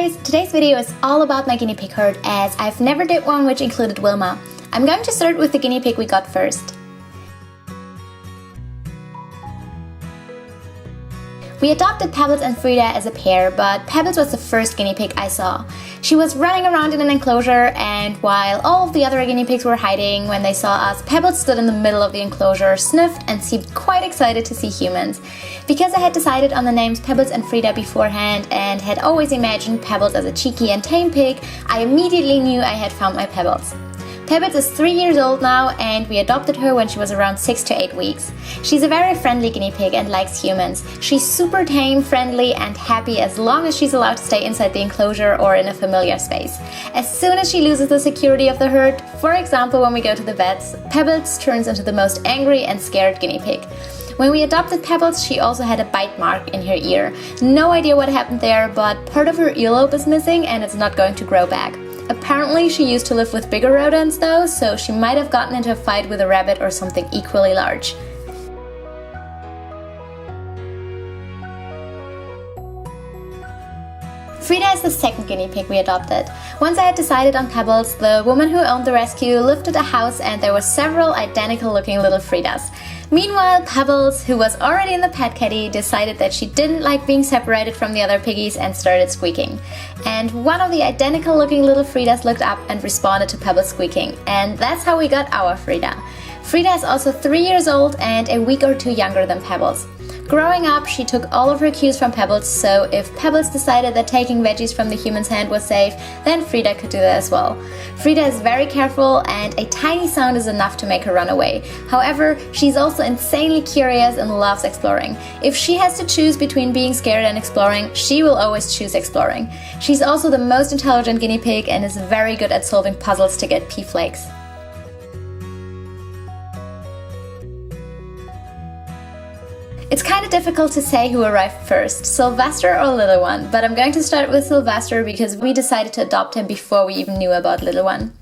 guys! Today's video is all about my guinea pig herd, as I've never did one which included Wilma. I'm going to start with the guinea pig we got first. We adopted Pebbles and Frieda as a pair, but Pebbles was the first guinea pig I saw. She was running around in an enclosure, and while all of the other guinea pigs were hiding when they saw us, Pebbles stood in the middle of the enclosure, sniffed, and seemed quite excited to see humans. Because I had decided on the names Pebbles and Frieda beforehand and had always imagined Pebbles as a cheeky and tame pig, I immediately knew I had found my Pebbles. Pebbles is 3 years old now, and we adopted her when she was around 6 to 8 weeks. She's a very friendly guinea pig and likes humans. She's super tame, friendly, and happy as long as she's allowed to stay inside the enclosure or in a familiar space. As soon as she loses the security of the herd, for example when we go to the vets, Pebbles turns into the most angry and scared guinea pig. When we adopted Pebbles, she also had a bite mark in her ear. No idea what happened there, but part of her earlobe is missing and it's not going to grow back. Apparently she used to live with bigger rodents though, so she might have gotten into a fight with a rabbit or something equally large. Frieda is the second guinea pig we adopted. Once I had decided on Pebbles, the woman who owned the rescue lifted a house and there were several identical looking little Friedas. Meanwhile, Pebbles, who was already in the pet caddy, decided that she didn't like being separated from the other piggies and started squeaking. And one of the identical looking little Friedas looked up and responded to Pebbles squeaking, and that's how we got our Frieda. Frieda is also 3 years old and a week or two younger than Pebbles. Growing up, she took all of her cues from Pebbles, so if Pebbles decided that taking veggies from the human's hand was safe, then Frieda could do that as well. Frieda is very careful and a tiny sound is enough to make her run away. However, she's also insanely curious and loves exploring. If she has to choose between being scared and exploring, she will always choose exploring. She's also the most intelligent guinea pig and is very good at solving puzzles to get pea flakes. It's kind of difficult to say who arrived first, Sylvester or Little One, but I'm going to start with Sylvester because we decided to adopt him before we even knew about Little One.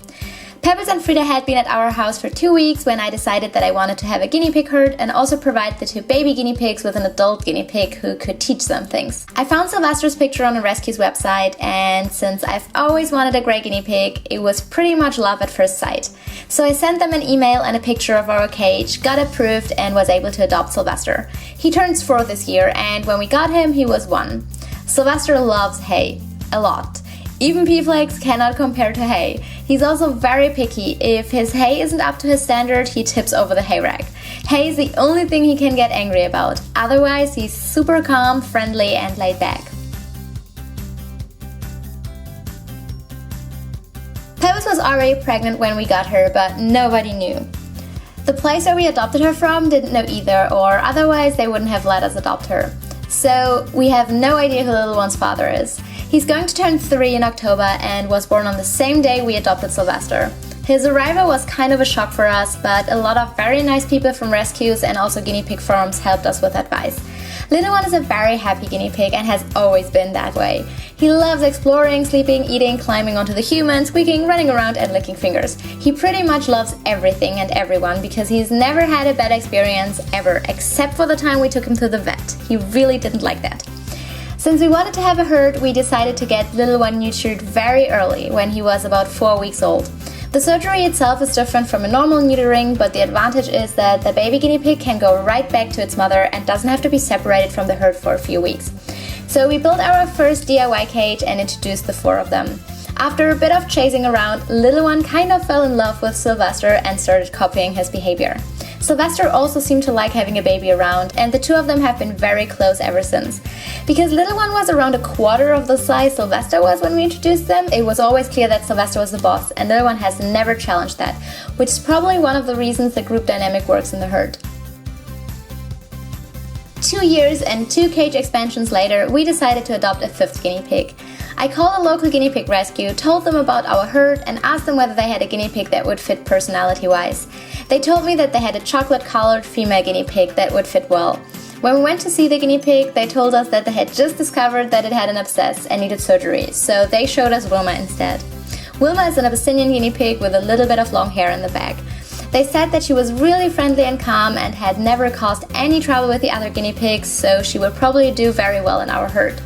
Pebbles and Frieda had been at our house for 2 weeks when I decided that I wanted to have a guinea pig herd and also provide the 2 baby guinea pigs with an adult guinea pig who could teach them things. I found Sylvester's picture on a rescue's website, and since I've always wanted a grey guinea pig, it was pretty much love at first sight. So I sent them an email and a picture of our cage, got approved and was able to adopt Sylvester. He turns 4 this year, and when we got him he was 1. Sylvester loves hay. A lot. Even pea flakes cannot compare to hay. He's also very picky. If his hay isn't up to his standard, he tips over the hay rack. Hay is the only thing he can get angry about. Otherwise, he's super calm, friendly, and laid back. Pebbles was already pregnant when we got her, but nobody knew. The place where we adopted her from didn't know either, or otherwise they wouldn't have let us adopt her. So we have no idea who Little One's father is. He's going to turn 3 in October and was born on the same day we adopted Sylvester. His arrival was kind of a shock for us, but a lot of very nice people from rescues and also guinea pig farms helped us with advice. Little One is a very happy guinea pig and has always been that way. He loves exploring, sleeping, eating, climbing onto the human, squeaking, running around and licking fingers. He pretty much loves everything and everyone because he's never had a bad experience ever, except for the time we took him to the vet. He really didn't like that. Since we wanted to have a herd, we decided to get Little One neutered very early, when he was about 4 weeks old. The surgery itself is different from a normal neutering, but the advantage is that the baby guinea pig can go right back to its mother and doesn't have to be separated from the herd for a few weeks. So we built our first DIY cage and introduced the 4 of them. After a bit of chasing around, Little One kind of fell in love with Sylvester and started copying his behavior. Sylvester also seemed to like having a baby around, and the 2 of them have been very close ever since. Because Little One was around a quarter of the size Sylvester was when we introduced them, it was always clear that Sylvester was the boss, and Little One has never challenged that, which is probably one of the reasons the group dynamic works in the herd. 2 years and 2 cage expansions later, we decided to adopt a 5th guinea pig. I called a local guinea pig rescue, told them about our herd and asked them whether they had a guinea pig that would fit personality-wise. They told me that they had a chocolate-colored female guinea pig that would fit well. When we went to see the guinea pig, they told us that they had just discovered that it had an abscess and needed surgery, so they showed us Wilma instead. Wilma is an Abyssinian guinea pig with a little bit of long hair in the back. They said that she was really friendly and calm and had never caused any trouble with the other guinea pigs, so she would probably do very well in our herd.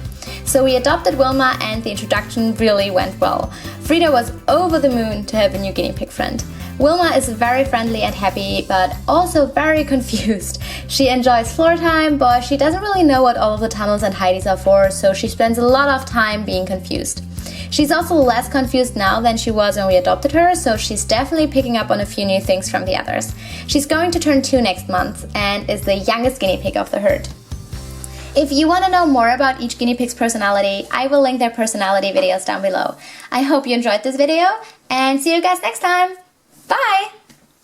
So we adopted Wilma and the introduction really went well. Frieda was over the moon to have a new guinea pig friend. Wilma is very friendly and happy, but also very confused. She enjoys floor time, but she doesn't really know what all of the tunnels and hideys are for, so she spends a lot of time being confused. She's also less confused now than she was when we adopted her, so she's definitely picking up on a few new things from the others. She's going to turn 2 next month and is the youngest guinea pig of the herd. If you want to know more about each guinea pig's personality, I will link their personality videos down below. I hope you enjoyed this video, and see you guys next time! Bye!